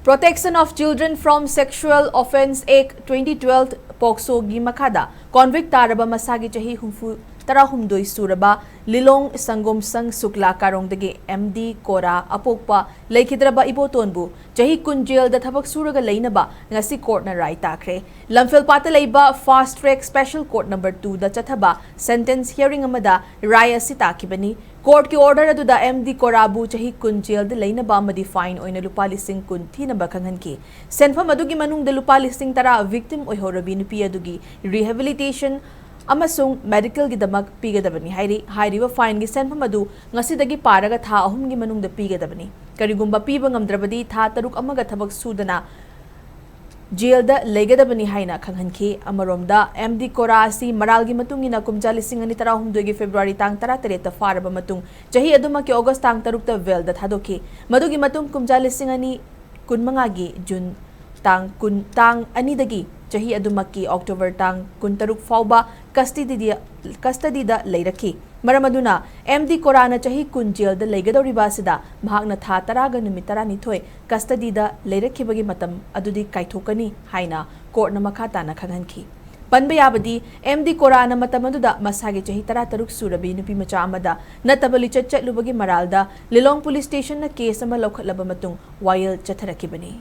Protection of Children from Sexual Offence Act 2012 POCSO gi makada convict taraba masagi chahi humfu tarahumdoi suraba Lilong Sangom Sang Sukla Karongdagi MD Kora Apokpa Laikhidraba Ibotonbu Chahi Kunjil da Thabak Shuraga Leinaba ngasi court na rai Takhre Lamphel Pata Leiba Fast Track Special Court number 2 da chathaba sentence hearing amada rai asita kibani Court ki order adu da MD Korabu chahi Kunjil da Leinaba amadi fine oina lupa lising kun thinaba khanghanki senfam adugi manung da lupa lising tara victim oihorabi nupi adugi rehabilitation amasung medical gi damak pigadabani hairiba fine gi senfam adu ngasidagi paraga tha ahum gi manung da pigadabani karigumba piba ngamdrabadi tha taruk amaga thabak sudana jail da legadabani haina khanghanki amaromda MD Kora asi maral gi matungina kumja lising ani tara hum dogi February tang tara tere ta faraba matung jahi aduma ki August tang taruk ta vel da thadoki madugi matung kumja lising ani kunmanga gi June tang kun tang ani dagi Chahi adumaki October tang kuntaruk fauba custody da leiraki maramaduna MD Korana chahi kunjil da leigadoriba sida bhagna tha taraga numitara nithoi custody da leirakibagi matam adudi kaithokani haina court na makata na khanghanki panba yabadi MD Korana matam aduda masagi chahi tara taruk surabi nupi macha amada natabali chatchat lubagi maralda Lilong police station na case ama lokhatlaba matung wayel chatharakibani